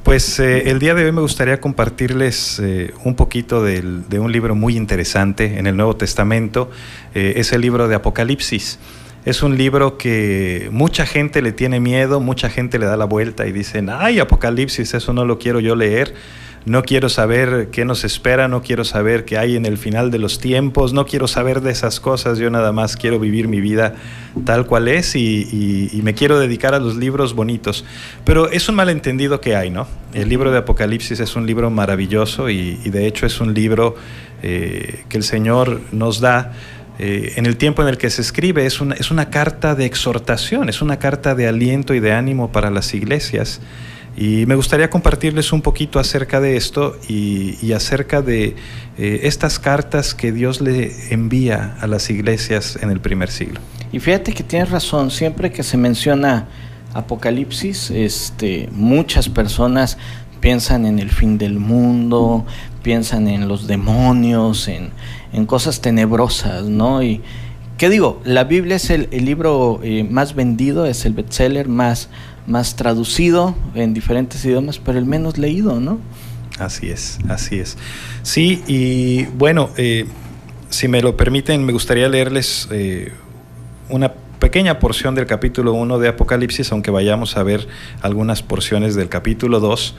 Pues el día de hoy me gustaría compartirles un poquito de un libro muy interesante en el Nuevo Testamento. Es el libro de Apocalipsis. Es un libro que mucha gente le tiene miedo, mucha gente le da la vuelta y dicen, ay, Apocalipsis, eso no lo quiero yo leer. No quiero saber qué nos espera, no quiero saber qué hay en el final de los tiempos, no quiero saber de esas cosas, yo nada más quiero vivir mi vida tal cual es y me quiero dedicar a los libros bonitos. Pero es un malentendido que hay, ¿no? El libro de Apocalipsis es un libro maravilloso y de hecho es un libro que el Señor nos da en el tiempo en el que se escribe. Es una carta de exhortación, es una carta de aliento y de ánimo para las iglesias. Y me gustaría compartirles un poquito acerca de esto y acerca de estas cartas que Dios le envía a las iglesias en el primer siglo. Y fíjate que tienes razón, siempre que se menciona Apocalipsis, muchas personas piensan en el fin del mundo, piensan en los demonios, en cosas tenebrosas, ¿no? Y ¿qué digo? La Biblia es el libro más vendido, es el bestseller más traducido en diferentes idiomas, pero el menos leído, ¿no? Así es, así es. Sí, y bueno, si me lo permiten, me gustaría leerles una pequeña porción del capítulo 1 de Apocalipsis, aunque vayamos a ver algunas porciones del capítulo 2.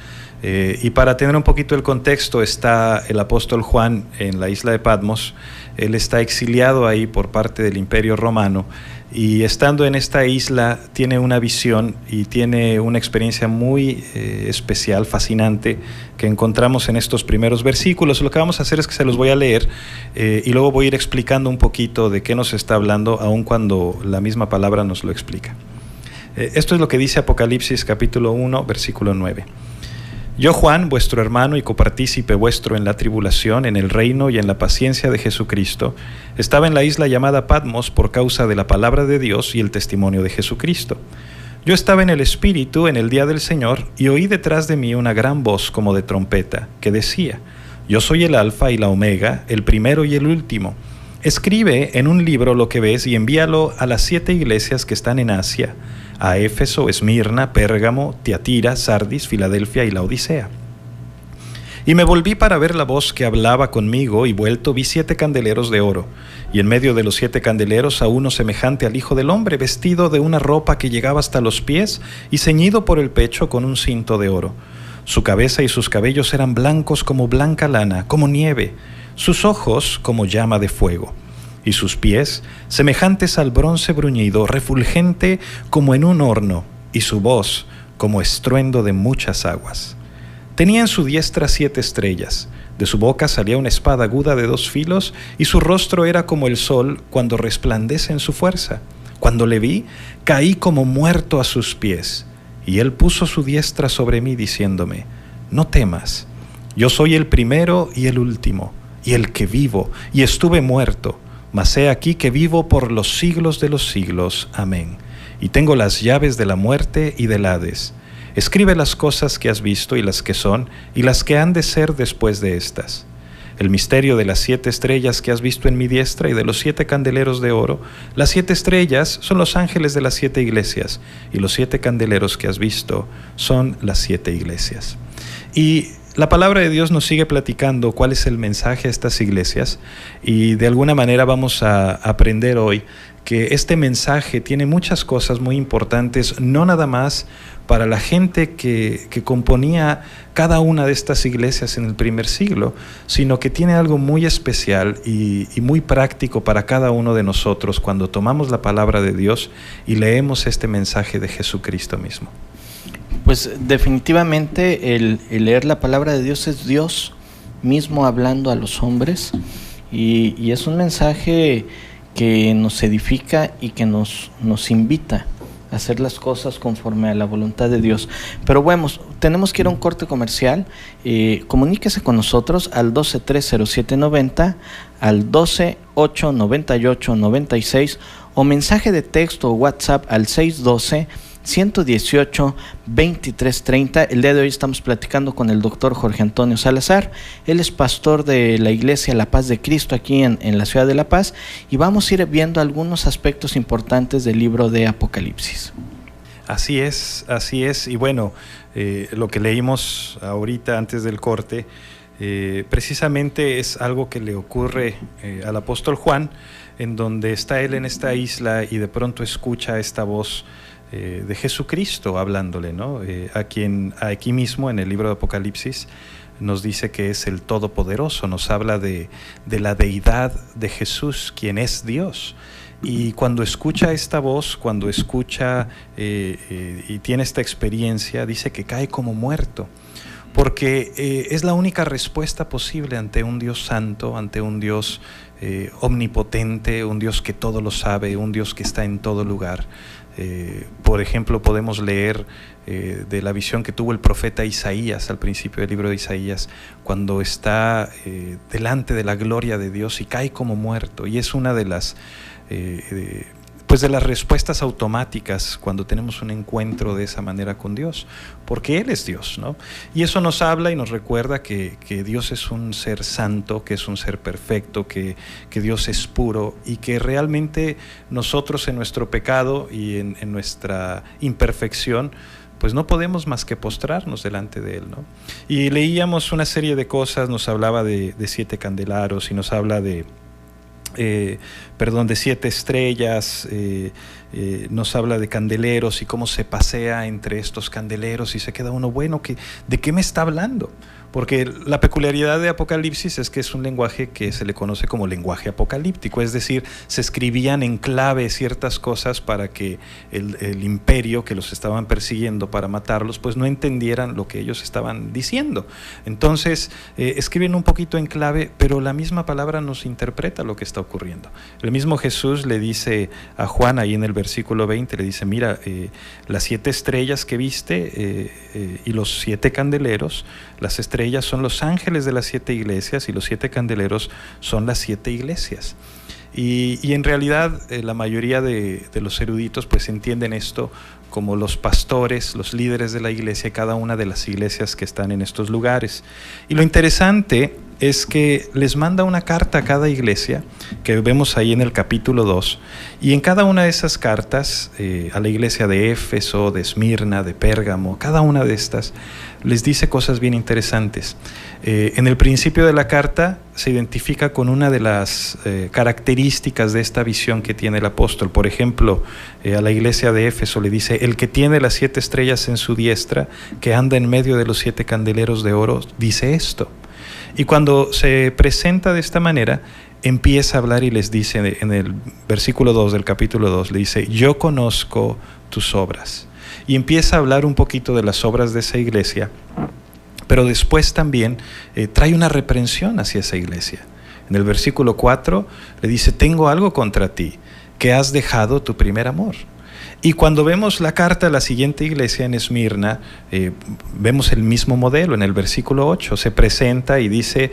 Y para tener un poquito el contexto, está el apóstol Juan en la isla de Patmos. Él está exiliado ahí por parte del Imperio Romano y estando en esta isla tiene una visión y tiene una experiencia muy especial, fascinante, que encontramos en estos primeros versículos. Lo que vamos a hacer es que se los voy a leer y luego voy a ir explicando un poquito de qué nos está hablando, aun cuando la misma palabra nos lo explica. Esto es lo que dice Apocalipsis capítulo 1, versículo 9. Yo, Juan, vuestro hermano y copartícipe vuestro en la tribulación, en el reino y en la paciencia de Jesucristo, estaba en la isla llamada Patmos por causa de la palabra de Dios y el testimonio de Jesucristo. Yo estaba en el Espíritu en el día del Señor y oí detrás de mí una gran voz como de trompeta que decía: Yo soy el Alfa y la Omega, el primero y el último. Escribe en un libro lo que ves y envíalo a las 7 iglesias que están en Asia, a Éfeso, Esmirna, Pérgamo, Tiatira, Sardis, Filadelfia y Laodicea. Y me volví para ver la voz que hablaba conmigo y vuelto vi 7 candeleros de oro, y en medio de los 7 candeleros a uno semejante al Hijo del Hombre, vestido de una ropa que llegaba hasta los pies y ceñido por el pecho con un cinto de oro. Su cabeza y sus cabellos eran blancos como blanca lana, como nieve, sus ojos como llama de fuego, y sus pies semejantes al bronce bruñido, refulgente como en un horno, y su voz como estruendo de muchas aguas. Tenía en su diestra 7 estrellas, de su boca salía una espada aguda de 2 filos, y su rostro era como el sol cuando resplandece en su fuerza. Cuando le vi, caí como muerto a sus pies, y él puso su diestra sobre mí, diciéndome: No temas, yo soy el primero y el último, y el que vivo, y estuve muerto, mas he aquí que vivo por los siglos de los siglos. Amén. Y tengo las llaves de la muerte y del Hades. Escribe las cosas que has visto y las que son, y las que han de ser después de estas. El misterio de las 7 estrellas que has visto en mi diestra y de los 7 candeleros de oro. Las 7 estrellas son los ángeles de las 7 iglesias, y los 7 candeleros que has visto son las 7 iglesias. Y la palabra de Dios nos sigue platicando cuál es el mensaje a estas iglesias, y de alguna manera vamos a aprender hoy que este mensaje tiene muchas cosas muy importantes, no nada más para la gente que componía cada una de estas iglesias en el primer siglo, sino que tiene algo muy especial y muy práctico para cada uno de nosotros cuando tomamos la palabra de Dios y leemos este mensaje de Jesucristo mismo. Pues definitivamente el leer la palabra de Dios es Dios mismo hablando a los hombres, y es un mensaje que nos edifica y que nos invita a hacer las cosas conforme a la voluntad de Dios. Pero bueno, tenemos que ir a un corte comercial. Comuníquese con nosotros al 12-307-90, al 12-898-96, o mensaje de texto o WhatsApp al 612-118-2330. El día de hoy estamos platicando con el doctor Jorge Antonio Salazar. Él es pastor de la iglesia La Paz de Cristo aquí en la ciudad de La Paz, y vamos a ir viendo algunos aspectos importantes del libro de Apocalipsis. Así es, así es. Y bueno, lo que leímos ahorita antes del corte, precisamente es algo que le ocurre al apóstol Juan, en donde está él en esta isla y de pronto escucha esta voz de Jesucristo hablándole, ¿no? A quien aquí mismo en el libro de Apocalipsis nos dice que es el Todopoderoso, nos habla de la deidad de Jesús, quien es Dios. Y cuando escucha esta voz, cuando escucha y tiene esta experiencia, dice que cae como muerto, porque es la única respuesta posible ante un Dios santo, ante un Dios omnipotente, un Dios que todo lo sabe, un Dios que está en todo lugar. Por ejemplo, podemos leer de la visión que tuvo el profeta Isaías al principio del libro de Isaías, cuando está delante de la gloria de Dios y cae como muerto, y es una de las pues de las respuestas automáticas cuando tenemos un encuentro de esa manera con Dios, porque Él es Dios, ¿no? Y eso nos habla y nos recuerda que Dios es un ser santo, que es un ser perfecto, que Dios es puro, y que realmente nosotros en nuestro pecado y en nuestra imperfección pues no podemos más que postrarnos delante de Él, ¿no? Y leíamos una serie de cosas, nos hablaba de 7 candeleros y nos habla de 7 estrellas, nos habla de candeleros y cómo se pasea entre estos candeleros, y se queda uno, bueno, ¿de qué me está hablando? Porque la peculiaridad de Apocalipsis es que es un lenguaje que se le conoce como lenguaje apocalíptico, es decir, se escribían en clave ciertas cosas para que el imperio que los estaban persiguiendo para matarlos, pues no entendieran lo que ellos estaban diciendo. Entonces, escriben un poquito en clave, pero la misma palabra nos interpreta lo que está ocurriendo. El mismo Jesús le dice a Juan, ahí en el versículo 20, le dice, mira, las 7 estrellas que viste y los 7 candeleros, las estrellas son los ángeles de las 7 iglesias y los 7 candeleros son las 7 iglesias. Y en realidad la mayoría de los eruditos pues entienden esto como los pastores, los líderes de la iglesia, cada una de las iglesias que están en estos lugares. Y lo interesante es que les manda una carta a cada iglesia, que vemos ahí en el capítulo 2, y en cada una de esas cartas, a la iglesia de Éfeso, de Esmirna, de Pérgamo, cada una de estas les dice cosas bien interesantes. En el principio de la carta se identifica con una de las características de esta visión que tiene el apóstol. Por ejemplo, a la iglesia de Éfeso le dice, el que tiene las 7 estrellas en su diestra, que anda en medio de los 7 candeleros de oro, dice esto. Y cuando se presenta de esta manera, empieza a hablar y les dice en el versículo 2 del capítulo 2, le dice, yo conozco tus obras. Y empieza a hablar un poquito de las obras de esa iglesia, pero después también trae una reprensión hacia esa iglesia. En el versículo 4 le dice, tengo algo contra ti, que has dejado tu primer amor. Y cuando vemos la carta a la siguiente iglesia en Esmirna, vemos el mismo modelo. En el versículo 8 se presenta y dice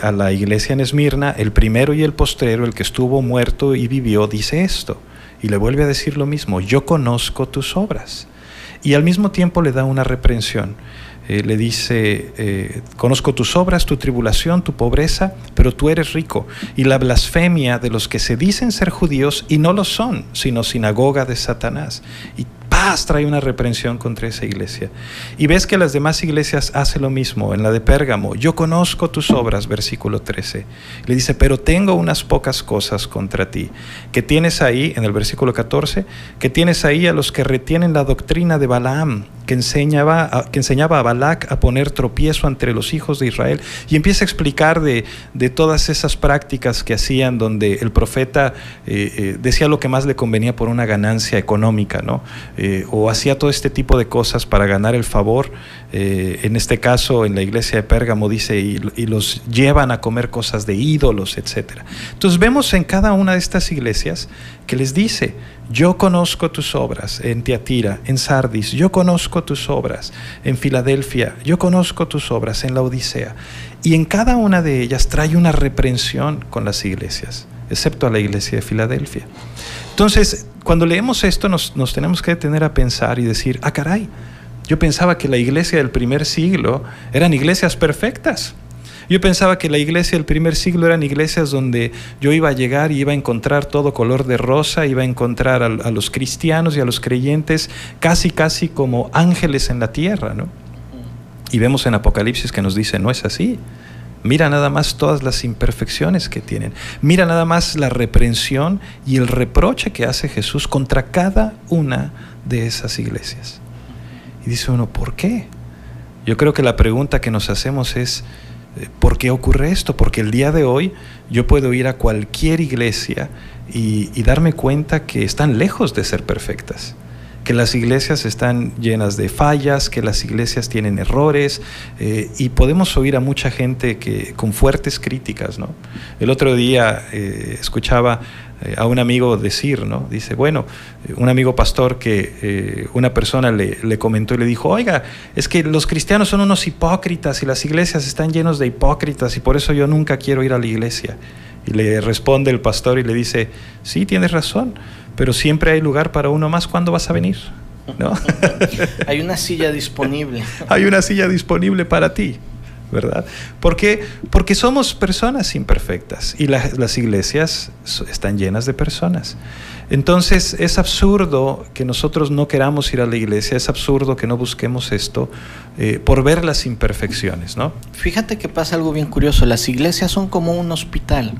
a la iglesia en Esmirna, el primero y el postrero, el que estuvo muerto y vivió, dice esto. Y le vuelve a decir lo mismo, yo conozco tus obras. Y al mismo tiempo le da una reprensión. Le dice, conozco tus obras, tu tribulación, tu pobreza, pero tú eres rico, y la blasfemia de los que se dicen ser judíos y no lo son, sino sinagoga de Satanás. Y paz, trae una reprensión contra esa iglesia. Y ves que las demás iglesias hacen lo mismo. En la de Pérgamo, yo conozco tus obras, versículo 13. Le dice, pero tengo unas pocas cosas contra ti. Que tienes ahí, en el versículo 14, que tienes ahí a los que retienen la doctrina de Balaam, que enseñaba a Balac a poner tropiezo entre los hijos de Israel, y empieza a explicar de todas esas prácticas que hacían, donde el profeta decía lo que más le convenía por una ganancia económica, ¿no? O hacía todo este tipo de cosas para ganar el favor. En este caso, en la iglesia de Pérgamo dice, y los llevan a comer cosas de ídolos, etc. Entonces vemos en cada una de estas iglesias que les dice, yo conozco tus obras en Tiatira, en Sardis, yo conozco tus obras en Filadelfia, yo conozco tus obras en la Odisea. Y en cada una de ellas trae una reprensión con las iglesias, excepto a la iglesia de Filadelfia. Entonces, cuando leemos esto, nos tenemos que detener a pensar y decir, caray, yo pensaba que la iglesia del primer siglo eran iglesias perfectas. Yo pensaba que la iglesia del primer siglo eran iglesias donde yo iba a llegar y iba a encontrar todo color de rosa, iba a encontrar a los cristianos y a los creyentes casi como ángeles en la tierra, ¿no? Y vemos en Apocalipsis que nos dice, no es así. Mira nada más todas las imperfecciones que tienen. Mira nada más la reprensión y el reproche que hace Jesús contra cada una de esas iglesias. Y dice uno, ¿por qué? Yo creo que la pregunta que nos hacemos es, ¿por qué ocurre esto? Porque el día de hoy yo puedo ir a cualquier iglesia y darme cuenta que están lejos de ser perfectas, que las iglesias están llenas de fallas, que las iglesias tienen errores, y podemos oír a mucha gente con fuertes críticas, ¿no? El otro día escuchaba a un amigo decir, ¿no? Dice, bueno, un amigo pastor que una persona le comentó y le dijo, oiga, es que los cristianos son unos hipócritas y las iglesias están llenos de hipócritas y por eso yo nunca quiero ir a la iglesia. Y le responde el pastor y le dice, sí, tienes razón, pero siempre hay lugar para uno más. ¿Cuándo vas a venir? ¿No? Hay una silla disponible. Hay una silla disponible para ti, ¿verdad? ¿Por qué? Porque somos personas imperfectas y las iglesias están llenas de personas. Entonces es absurdo que nosotros no queramos ir a la iglesia, es absurdo que no busquemos esto por ver las imperfecciones, ¿no? Fíjate que pasa algo bien curioso, las iglesias son como un hospital,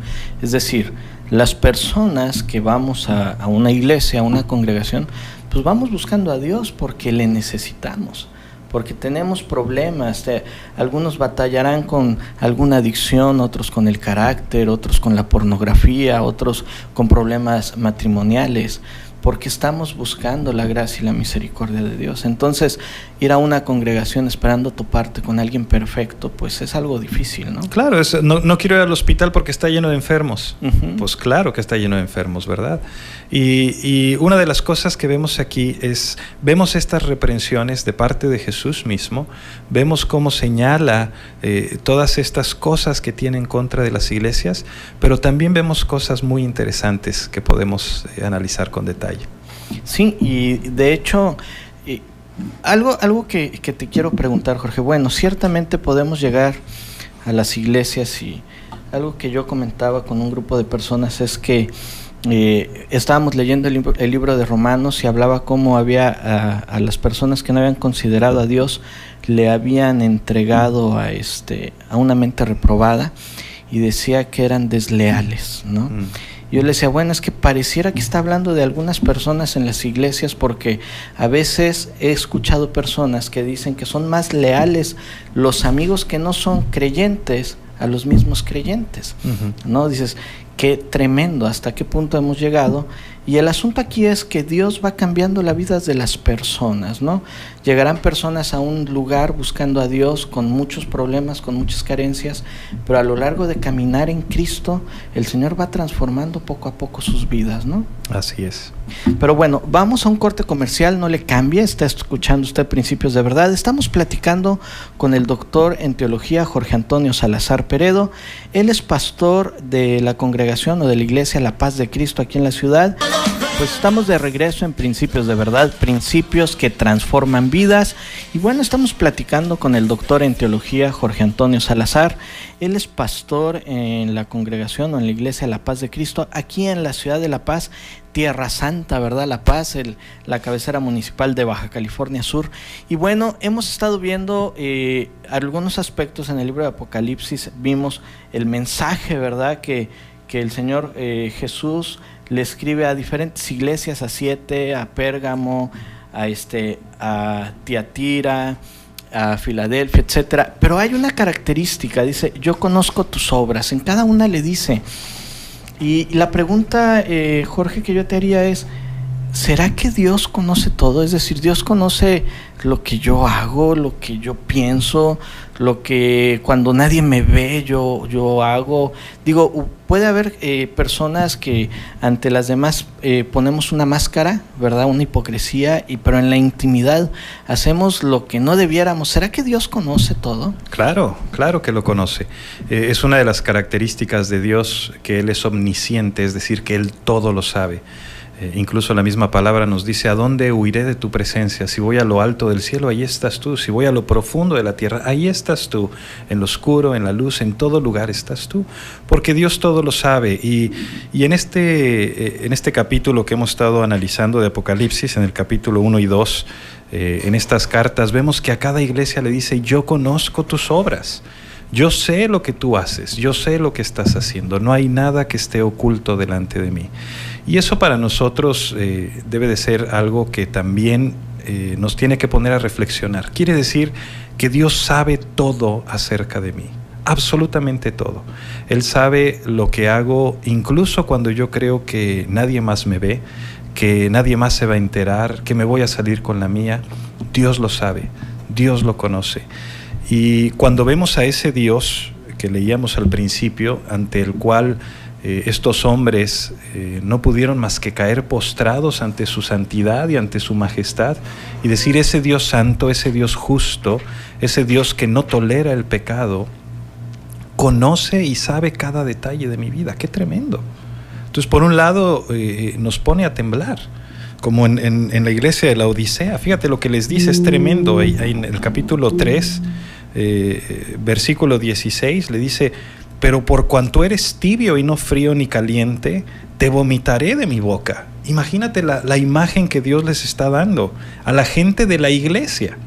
es decir, las personas que vamos a una iglesia, a una congregación, pues vamos buscando a Dios porque le necesitamos, porque tenemos problemas. Algunos batallarán con alguna adicción, otros con el carácter, otros con la pornografía, otros con problemas matrimoniales, porque estamos buscando la gracia y la misericordia de Dios. Entonces, ir a una congregación esperando toparte con alguien perfecto, pues es algo difícil, ¿no? Claro, no quiero ir al hospital porque está lleno de enfermos. Pues claro que está lleno de enfermos, ¿verdad? Y una de las cosas que vemos aquí es, vemos estas reprensiones de parte de Jesús mismo, vemos cómo señala todas estas cosas que tiene en contra de las iglesias, pero también vemos cosas muy interesantes que podemos analizar con detalle. Sí, y de hecho, algo que te quiero preguntar, Jorge. Bueno, ciertamente podemos llegar a las iglesias y algo que yo comentaba con un grupo de personas es que estábamos leyendo el libro de Romanos y hablaba cómo había a las personas que no habían considerado a Dios, le habían entregado a una mente reprobada y decía que eran desleales, ¿no? Yo le decía, bueno, es que pareciera que está hablando de algunas personas en las iglesias, porque a veces he escuchado personas que dicen que son más leales los amigos que no son creyentes a los mismos creyentes, ¿no? Dices, qué tremendo, hasta qué punto hemos llegado. Y el asunto aquí es que Dios va cambiando la vida de las personas, ¿no? Llegarán personas a un lugar buscando a Dios con muchos problemas, con muchas carencias, pero a lo largo de caminar en Cristo, el Señor va transformando poco a poco sus vidas, ¿no? Así es. Pero bueno, vamos a un corte comercial, no le cambie, está escuchando usted Principios de Verdad. Estamos platicando con el doctor en teología Jorge Antonio Salazar Peredo. Él es pastor de la congregación o de la iglesia La Paz de Cristo aquí en la ciudad. Pues estamos de regreso en Principios de Verdad, principios que transforman vidas. Y bueno, estamos platicando con el doctor en teología Jorge Antonio Salazar. Él es pastor en la congregación o en la iglesia La Paz de Cristo, aquí en la ciudad de La Paz, Tierra Santa, ¿verdad? La Paz, la cabecera municipal de Baja California Sur. Y bueno, hemos estado viendo algunos aspectos en el libro de Apocalipsis. Vimos el mensaje, ¿verdad? Que el Señor Jesús le escribe a diferentes iglesias, a 7, a Pérgamo, a Tiatira, a Filadelfia, etcétera. Pero hay una característica, dice, yo conozco tus obras. En cada una le dice. Y la pregunta, Jorge, que yo te haría es, ¿será que Dios conoce todo? Es decir, Dios conoce lo que yo hago, lo que yo pienso, lo que cuando nadie me ve yo hago. Digo, puede haber personas que ante las demás ponemos una máscara, ¿verdad? Una hipocresía, pero en la intimidad hacemos lo que no debiéramos. ¿Será que Dios conoce todo? Claro que lo conoce. Es una de las características de Dios, que Él es omnisciente, es decir, que Él todo lo sabe. Incluso la misma palabra nos dice: ¿a dónde huiré de tu presencia? Si voy a lo alto del cielo, ahí estás tú. Si voy a lo profundo de la tierra, ahí estás tú. En lo oscuro, en la luz, en todo lugar estás tú. Porque Dios todo lo sabe. Y en este capítulo que hemos estado analizando de Apocalipsis, en el capítulo 1 y 2, en estas cartas, vemos que a cada iglesia le dice: yo conozco tus obras. Yo sé lo que tú haces, yo sé lo que estás haciendo, no hay nada que esté oculto delante de mí. Y eso para nosotros debe de ser algo que también nos tiene que poner a reflexionar. Quiere decir que Dios sabe todo acerca de mí, absolutamente todo. Él sabe lo que hago, incluso cuando yo creo que nadie más me ve, que nadie más se va a enterar, que me voy a salir con la mía. Dios lo sabe, Dios lo conoce. Y cuando vemos a ese Dios que leíamos al principio, ante el cual estos hombres no pudieron más que caer postrados ante su santidad y ante su majestad, y decir: ese Dios santo, ese Dios justo, ese Dios que no tolera el pecado, conoce y sabe cada detalle de mi vida. ¡Qué tremendo! Entonces, por un lado, nos pone a temblar, como en la iglesia de la Odisea. Fíjate lo que les dice, es tremendo. Ahí en el capítulo 3, versículo 16, le dice: pero por cuanto eres tibio y no frío ni caliente, te vomitaré de mi boca. Imagínate la imagen que Dios les está dando a la gente de la iglesia.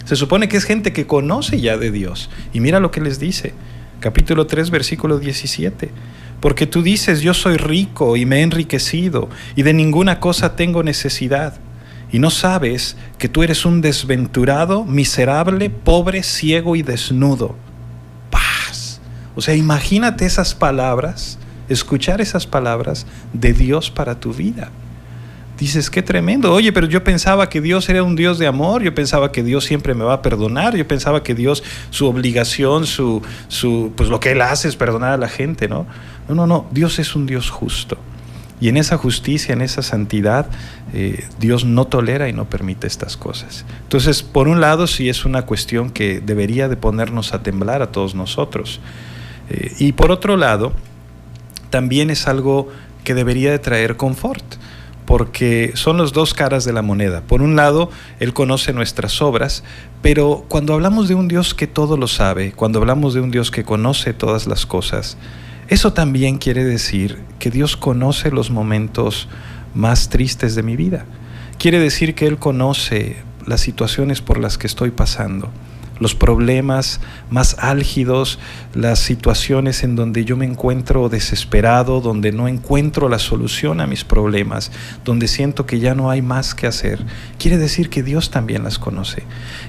Se supone que es gente que conoce ya de Dios. Y mira lo que les dice, capítulo 3, versículo 17. Porque tú dices: yo soy rico y me he enriquecido, y de ninguna cosa tengo necesidad. Y no sabes que tú eres un desventurado, miserable, pobre, ciego y desnudo. Paz. O sea, imagínate esas palabras, escuchar esas palabras de Dios para tu vida. Dices: qué tremendo. Oye, pero yo pensaba que Dios era un Dios de amor, yo pensaba que Dios siempre me va a perdonar, yo pensaba que Dios, su obligación, pues lo que Él hace es perdonar a la gente, ¿no? No, Dios es un Dios justo. Y en esa justicia, en esa santidad, Dios no tolera y no permite estas cosas. Entonces, por un lado, sí es una cuestión que debería de ponernos a temblar a todos nosotros. Y por otro lado, también es algo que debería de traer confort, porque son las dos caras de la moneda. Por un lado, Él conoce nuestras obras, pero cuando hablamos de un Dios que todo lo sabe, cuando hablamos de un Dios que conoce todas las cosas, eso también quiere decir que Dios conoce los momentos más tristes de mi vida. Quiere decir que Él conoce las situaciones por las que estoy pasando, los problemas más álgidos, las situaciones en donde yo me encuentro desesperado, donde no encuentro la solución a mis problemas, donde siento que ya no hay más que hacer. Quiere decir que Dios también las conoce.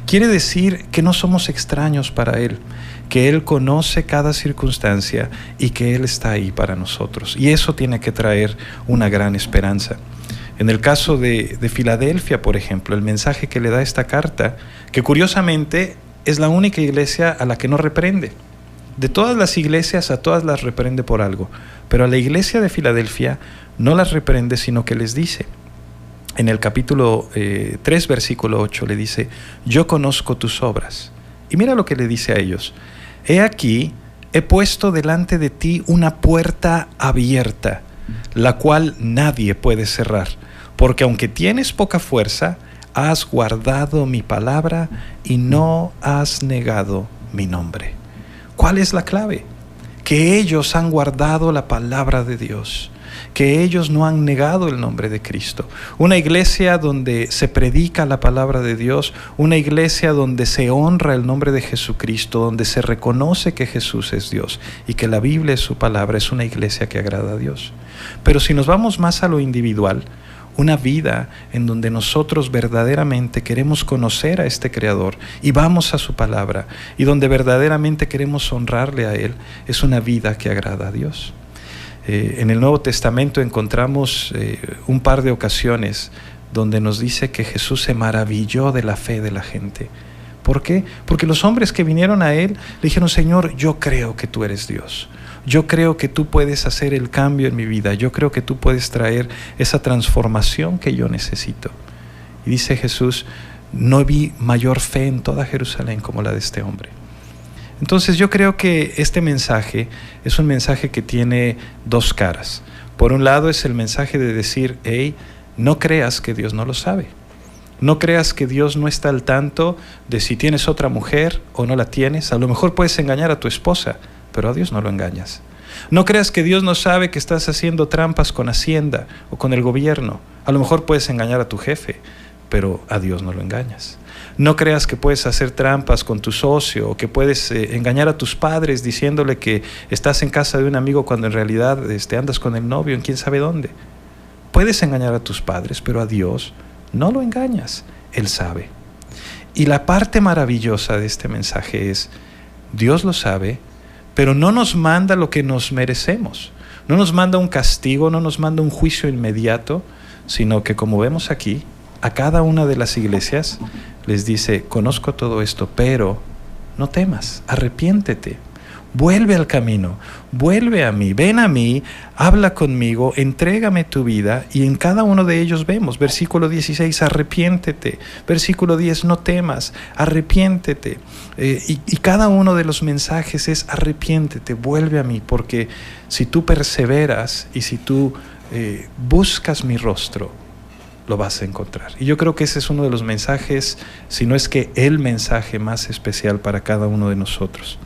Quiere decir que no somos extraños para Él, que Él conoce cada circunstancia y que Él está ahí para nosotros. Y eso tiene que traer una gran esperanza. En el caso de Filadelfia, por ejemplo, el mensaje que le da esta carta, que curiosamente es la única iglesia a la que no reprende. De todas las iglesias, a todas las reprende por algo, pero a la iglesia de Filadelfia no las reprende, sino que les dice, en el capítulo 3, versículo 8, le dice: yo conozco tus obras. Y mira lo que le dice a ellos: he aquí, he puesto delante de ti una puerta abierta, la cual nadie puede cerrar, porque aunque tienes poca fuerza, has guardado mi palabra y no has negado mi nombre. ¿Cuál es la clave? Que ellos han guardado la palabra de Dios, que ellos no han negado el nombre de Cristo. Una iglesia donde se predica la palabra de Dios, una iglesia donde se honra el nombre de Jesucristo, donde se reconoce que Jesús es Dios y que la Biblia es su palabra, es una iglesia que agrada a Dios. Pero si nos vamos más a lo individual, una vida en donde nosotros verdaderamente queremos conocer a este Creador y vamos a su palabra, y donde verdaderamente queremos honrarle a Él, es una vida que agrada a Dios. En el Nuevo Testamento encontramos un par de ocasiones donde nos dice que Jesús se maravilló de la fe de la gente. ¿Por qué? Porque los hombres que vinieron a Él le dijeron: Señor, yo creo que tú eres Dios. Yo creo que tú puedes hacer el cambio en mi vida. Yo creo que tú puedes traer esa transformación que yo necesito. Y dice Jesús: no vi mayor fe en toda Jerusalén como la de este hombre. Entonces yo creo que este mensaje es un mensaje que tiene dos caras. Por un lado es el mensaje de decir: hey, no creas que Dios no lo sabe. No creas que Dios no está al tanto de si tienes otra mujer o no la tienes. A lo mejor puedes engañar a tu esposa, pero a Dios no lo engañas. No creas que Dios no sabe que estás haciendo trampas con Hacienda o con el gobierno. A lo mejor puedes engañar a tu jefe, pero a Dios no lo engañas. No creas que puedes hacer trampas con tu socio o que puedes engañar a tus padres diciéndole que estás en casa de un amigo cuando en realidad andas con el novio en quién sabe dónde. Puedes engañar a tus padres, pero a Dios no lo engañas. Él sabe. Y la parte maravillosa de este mensaje es, Dios lo sabe, pero no nos manda lo que nos merecemos. No nos manda un castigo, no nos manda un juicio inmediato, sino que, como vemos aquí, a cada una de las iglesias les dice, conozco todo esto, pero no temas, arrepiéntete, vuelve al camino, vuelve a mí, ven a mí, habla conmigo, entrégame tu vida. Y en cada uno de ellos vemos, versículo 16, arrepiéntete, versículo 10, no temas, arrepiéntete. Y cada uno de los mensajes es arrepiéntete, vuelve a mí, porque si tú perseveras y si tú buscas mi rostro, lo vas a encontrar. Y yo creo que ese es uno de los mensajes, si no es que el mensaje más especial para cada uno de nosotros.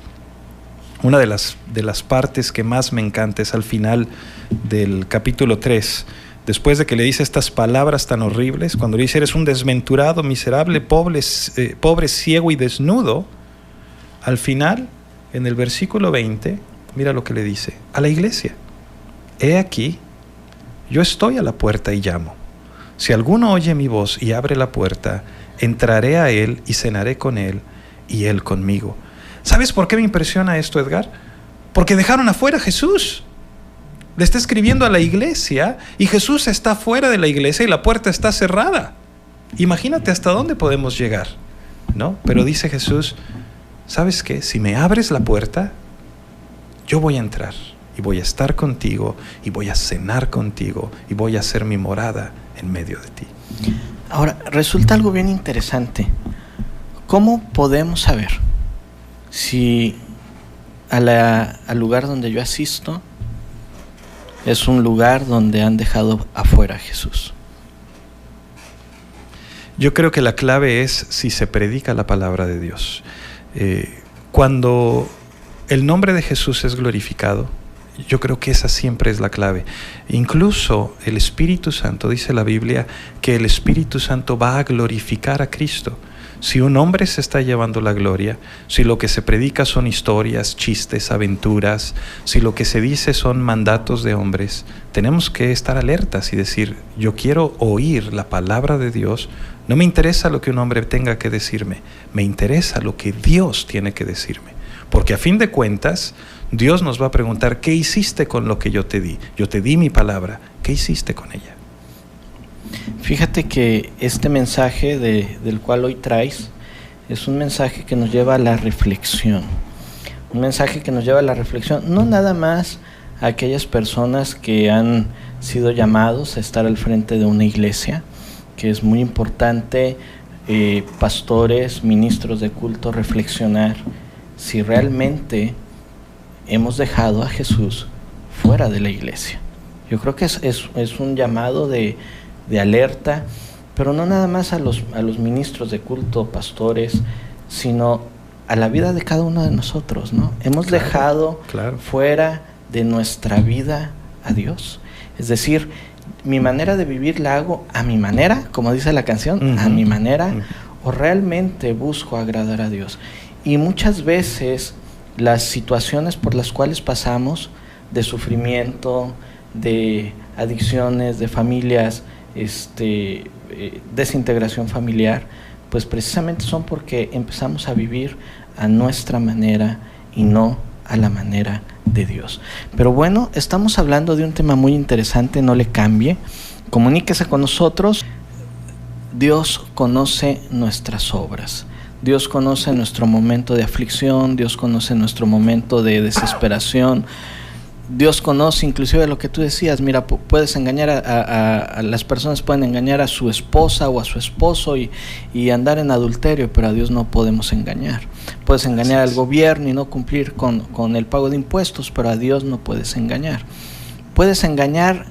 Una de las partes que más me encanta es al final del capítulo 3, después de que le dice estas palabras tan horribles, cuando le dice, eres un desventurado, miserable, pobre, ciego y desnudo. Al final, en el versículo 20, mira lo que le dice a la iglesia: he aquí, yo estoy a la puerta y llamo. Si alguno oye mi voz y abre la puerta, entraré a él y cenaré con él y él conmigo. ¿Sabes por qué me impresiona esto, Edgar? Porque dejaron afuera a Jesús. Le está escribiendo a la iglesia y Jesús está fuera de la iglesia y la puerta está cerrada. Imagínate hasta dónde podemos llegar, ¿no? Pero dice Jesús, ¿sabes qué? Si me abres la puerta, yo voy a entrar y voy a estar contigo y voy a cenar contigo y voy a hacer mi morada en medio de ti. Ahora, resulta algo bien interesante. ¿Cómo podemos saber si al lugar donde yo asisto es un lugar donde han dejado afuera a Jesús? Yo creo que la clave es si se predica la palabra de Dios. Cuando el nombre de Jesús es glorificado, yo creo que esa siempre es la clave. Incluso el Espíritu Santo, dice la Biblia, que el Espíritu Santo va a glorificar a Cristo. Si un hombre se está llevando la gloria, si lo que se predica son historias, chistes, aventuras, si lo que se dice son mandatos de hombres, tenemos que estar alertas y decir, yo quiero oír la palabra de Dios. No me interesa lo que un hombre tenga que decirme, me interesa lo que Dios tiene que decirme. Porque a fin de cuentas, Dios nos va a preguntar, ¿qué hiciste con lo que yo te di? Yo te di mi palabra, ¿qué hiciste con ella? Fíjate que este mensaje del cual hoy traes es un mensaje que nos lleva a la reflexión. Un mensaje que nos lleva a la reflexión, no nada más a aquellas personas que han sido llamados a estar al frente de una iglesia, que es muy importante, pastores, ministros de culto, reflexionar si realmente hemos dejado a Jesús fuera de la iglesia. Yo creo que es un llamado de alerta, pero no nada más a los ministros de culto, pastores, sino a la vida de cada uno de nosotros, ¿no? Hemos dejado fuera de nuestra vida a Dios. Es decir, mi manera de vivir la hago a mi manera, como dice la canción, a mi manera, o realmente busco agradar a Dios. Y muchas veces las situaciones por las cuales pasamos, de sufrimiento, de adicciones, de familias, desintegración familiar, pues precisamente son porque empezamos a vivir a nuestra manera y no a la manera de Dios. Pero bueno, estamos hablando de un tema muy interesante, no le cambie, comuníquese con nosotros. Dios conoce nuestras obras. Dios conoce nuestro momento de aflicción, Dios conoce nuestro momento de desesperación. Dios conoce inclusive lo que tú decías, mira, puedes engañar a las personas, pueden engañar a su esposa o a su esposo y andar en adulterio, pero a Dios no podemos engañar. Puedes engañar al gobierno y no cumplir con el pago de impuestos, pero a Dios no puedes engañar. Puedes engañar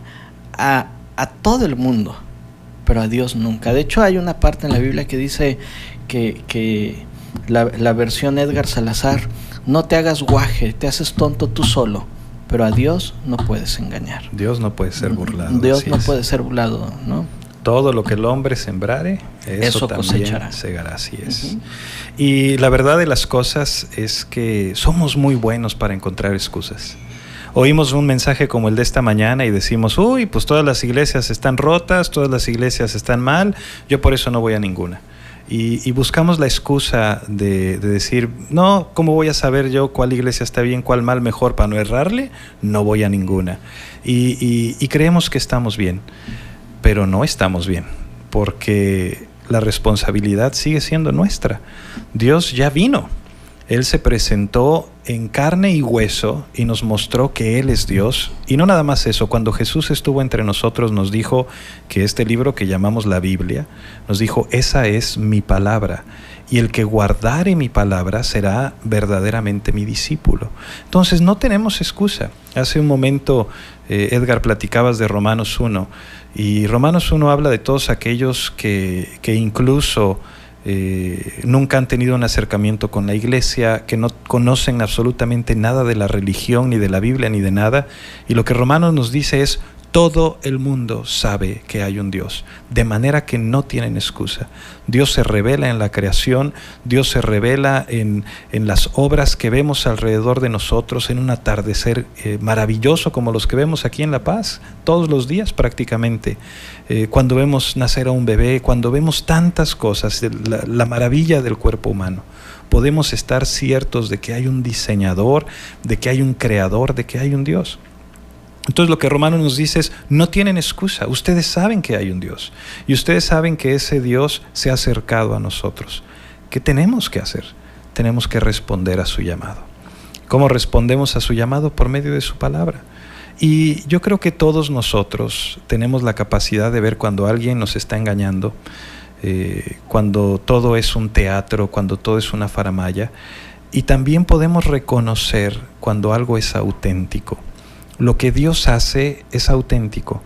a todo el mundo, pero a Dios nunca. De hecho, hay una parte en la Biblia que dice que la versión Edgar Salazar: no te hagas guaje, te haces tonto tú solo, pero a Dios no puedes engañar. Dios no puede ser burlado. Dios no puede ser burlado, ¿no? Todo lo que el hombre sembrare, eso también cosechará. segará, así es. Y la verdad de las cosas es que somos muy buenos para encontrar excusas. Oímos un mensaje como el de esta mañana y decimos: uy, pues todas las iglesias están rotas, todas las iglesias están mal, yo por eso no voy a ninguna. Y buscamos la excusa de decir: no, ¿cómo voy a saber yo cuál iglesia está bien, cuál mal? Mejor para no errarle, no voy a ninguna. Y creemos que estamos bien, pero no estamos bien, porque la responsabilidad sigue siendo nuestra. Dios ya vino. Él se presentó en carne y hueso y nos mostró que Él es Dios. Y no nada más eso, cuando Jesús estuvo entre nosotros nos dijo que este libro que llamamos la Biblia, nos dijo: esa es mi palabra, y el que guardare mi palabra será verdaderamente mi discípulo. Entonces no tenemos excusa. Hace un momento, Edgar, platicabas de Romanos 1, y Romanos 1 habla de todos aquellos que incluso nunca han tenido un acercamiento con la iglesia, que no conocen absolutamente nada de la religión, ni de la Biblia, ni de nada. Y lo que Romanos nos dice es: todo el mundo sabe que hay un Dios, de manera que no tienen excusa. Dios se revela en la creación, Dios se revela en las obras que vemos alrededor de nosotros, en un atardecer maravilloso como los que vemos aquí en La Paz, todos los días prácticamente. Cuando vemos nacer a un bebé, cuando vemos tantas cosas, la maravilla del cuerpo humano, podemos estar ciertos de que hay un diseñador, de que hay un creador, de que hay un Dios. Entonces lo que Romanos nos dice es: no tienen excusa, ustedes saben que hay un Dios, y ustedes saben que ese Dios se ha acercado a nosotros. ¿Qué tenemos que hacer? Tenemos que responder a su llamado. ¿Cómo respondemos a su llamado? Por medio de su palabra. Y yo creo que todos nosotros tenemos la capacidad de ver cuando alguien nos está engañando, cuando todo es un teatro, cuando todo es una faramalla, y también podemos reconocer cuando algo es auténtico. Lo que Dios hace es auténtico.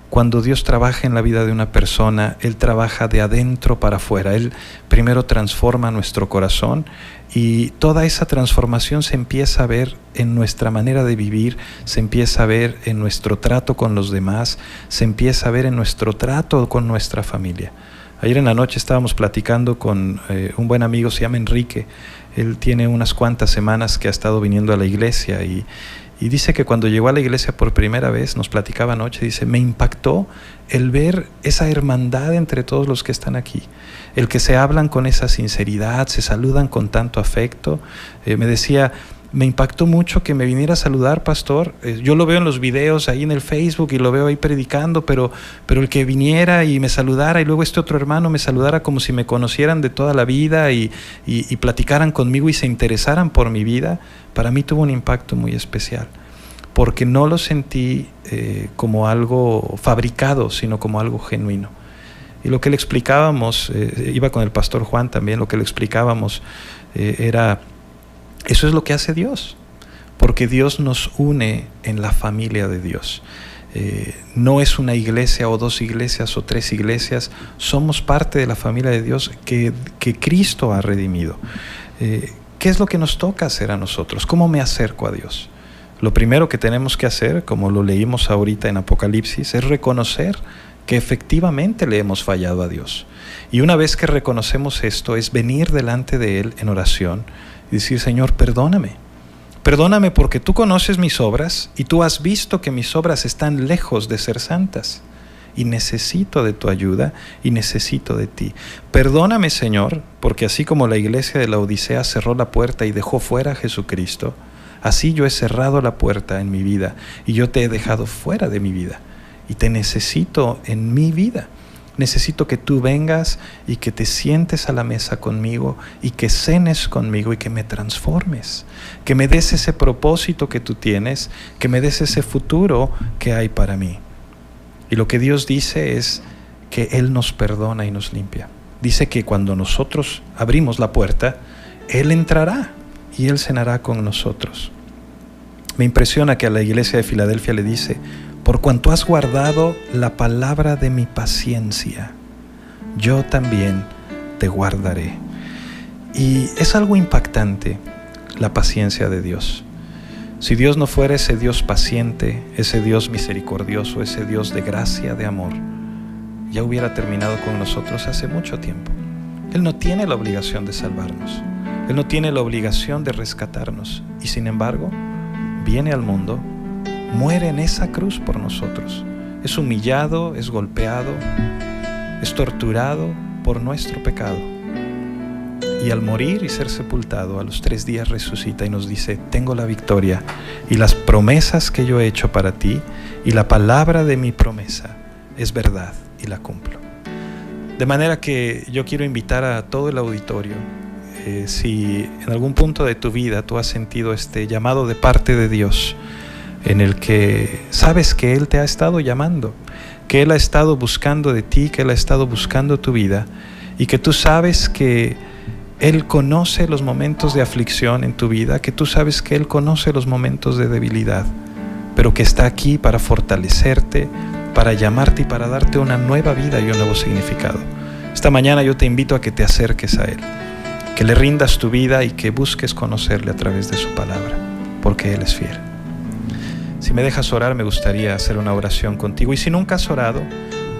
Cuando Dios trabaja en la vida de una persona, Él trabaja de adentro para afuera. Él primero transforma nuestro corazón, y toda esa transformación se empieza a ver en nuestra manera de vivir, se empieza a ver en nuestro trato con los demás, se empieza a ver en nuestro trato con nuestra familia. Ayer en la noche estábamos platicando con un buen amigo, se llama Enrique. Él tiene unas cuantas semanas que ha estado viniendo a la iglesia y dice que cuando llegó a la iglesia por primera vez, nos platicaba anoche, dice: me impactó el ver esa hermandad entre todos los que están aquí, el que se hablan con esa sinceridad, se saludan con tanto afecto. Me decía: me impactó mucho que me viniera a saludar, pastor. Yo lo veo en los videos ahí en el Facebook y lo veo ahí predicando, pero el que viniera y me saludara, y luego este otro hermano me saludara como si me conocieran de toda la vida y platicaran conmigo y se interesaran por mi vida, para mí tuvo un impacto muy especial, porque no lo sentí como algo fabricado, sino como algo genuino. Y lo que le explicábamos, iba con el pastor Juan también, lo que le explicábamos era: eso es lo que hace Dios, porque Dios nos une en la familia de Dios. No es una iglesia o dos iglesias o tres iglesias, somos parte de la familia de Dios que Cristo ha redimido. ¿Qué es lo que nos toca hacer a nosotros? ¿Cómo me acerco a Dios? Lo primero que tenemos que hacer, como lo leímos ahorita en Apocalipsis, es reconocer que efectivamente le hemos fallado a Dios. Y una vez que reconocemos esto, es venir delante de Él en oración y decir: Señor, perdóname. Perdóname porque tú conoces mis obras y tú has visto que mis obras están lejos de ser santas. Y necesito de tu ayuda y necesito de ti. Perdóname, Señor, porque así como la iglesia de la Odisea cerró la puerta y dejó fuera a Jesucristo, así yo he cerrado la puerta en mi vida y yo te he dejado fuera de mi vida. Y te necesito en mi vida. Necesito que tú vengas y que te sientes a la mesa conmigo y que cenes conmigo y que me transformes, que me des ese propósito que tú tienes, que me des ese futuro que hay para mí. Y lo que Dios dice es que Él nos perdona y nos limpia. Dice que cuando nosotros abrimos la puerta, Él entrará y Él cenará con nosotros. Me impresiona que a la iglesia de Filadelfia le dice: por cuanto has guardado la palabra de mi paciencia, yo también te guardaré. Y es algo impactante la paciencia de Dios. Si Dios no fuera ese Dios paciente, ese Dios misericordioso, ese Dios de gracia, de amor, ya hubiera terminado con nosotros hace mucho tiempo. Él no tiene la obligación de salvarnos. Él no tiene la obligación de rescatarnos. Y sin embargo, viene al mundo, muere en esa cruz por nosotros. Es humillado, es golpeado, es torturado por nuestro pecado. Y al morir y ser sepultado, a los 3 días resucita y nos dice: tengo la victoria y las promesas que yo he hecho para ti y la palabra de mi promesa es verdad y la cumplo. De manera que yo quiero invitar a todo el auditorio, si en algún punto de tu vida tú has sentido este llamado de parte de Dios, en el que sabes que Él te ha estado llamando, que Él ha estado buscando de ti, que Él ha estado buscando tu vida, y que tú sabes que Él conoce los momentos de aflicción en tu vida, que tú sabes que Él conoce los momentos de debilidad, pero que está aquí para fortalecerte, para llamarte y para darte una nueva vida y un nuevo significado. Esta mañana yo te invito a que te acerques a Él, que le rindas tu vida y que busques conocerle a través de su palabra, porque Él es fiel. Si me dejas orar, me gustaría hacer una oración contigo. Y si nunca has orado,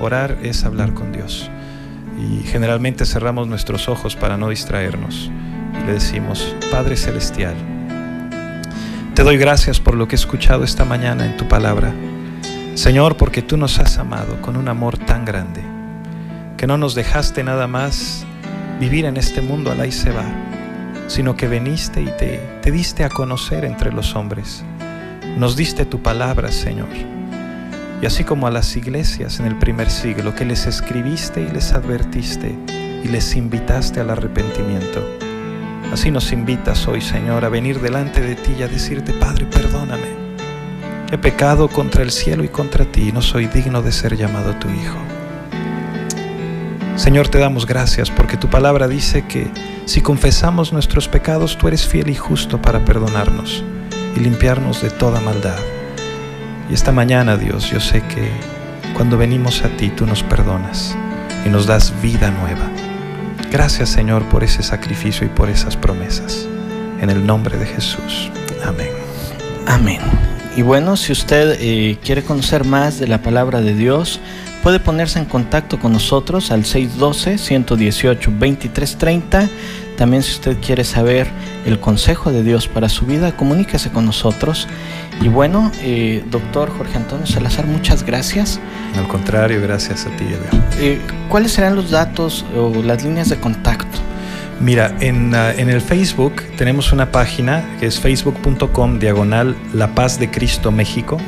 orar es hablar con Dios. Y generalmente cerramos nuestros ojos para no distraernos y le decimos: Padre Celestial, te doy gracias por lo que he escuchado esta mañana en tu palabra. Señor, porque tú nos has amado con un amor tan grande, que no nos dejaste nada más vivir en este mundo al ahí se va, sino que viniste y te diste a conocer entre los hombres. Nos diste tu palabra, Señor. Y así como a las iglesias en el primer siglo, que les escribiste y les advertiste y les invitaste al arrepentimiento, así nos invitas hoy, Señor, a venir delante de ti y a decirte: Padre, perdóname. He pecado contra el cielo y contra ti, y no soy digno de ser llamado tu hijo. Señor, te damos gracias porque tu palabra dice que si confesamos nuestros pecados, tú eres fiel y justo para perdonarnos y limpiarnos de toda maldad. Y esta mañana, Dios, yo sé que cuando venimos a ti, tú nos perdonas y nos das vida nueva. Gracias, Señor, por ese sacrificio y por esas promesas. En el nombre de Jesús. Amén. Amén. Y bueno, si usted quiere conocer más de la palabra de Dios, puede ponerse en contacto con nosotros al 612-118-2330. También, si usted quiere saber el consejo de Dios para su vida, comuníquese con nosotros. Y bueno, doctor Jorge Antonio Salazar, muchas gracias. Al contrario, gracias a ti, Edgar. ¿Cuáles serán los datos o las líneas de contacto? Mira, en el Facebook tenemos una página que es facebook.com/La Paz de Cristo México.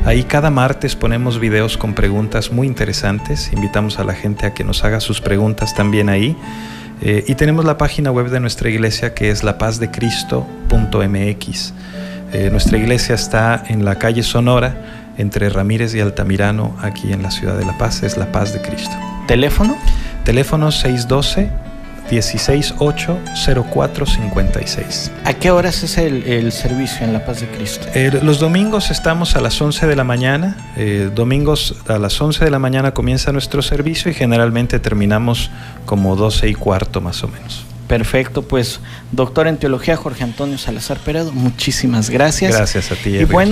Ahí cada martes ponemos videos con preguntas muy interesantes. Invitamos a la gente a que nos haga sus preguntas también ahí. Y tenemos la página web de nuestra iglesia, que es lapazdecristo.mx. Nuestra iglesia está en la calle Sonora, entre Ramírez y Altamirano, aquí en la ciudad de La Paz. Es La Paz de Cristo. ¿Teléfono? Teléfono 612-168-0456. ¿A qué horas es el servicio en La Paz de Cristo? Los domingos estamos a las 11 de la mañana. Domingos a las 11 de la mañana comienza nuestro servicio y generalmente terminamos como 12:15 más o menos. Perfecto, pues doctor en teología Jorge Antonio Salazar Peredo, muchísimas gracias. Gracias a ti, y bueno,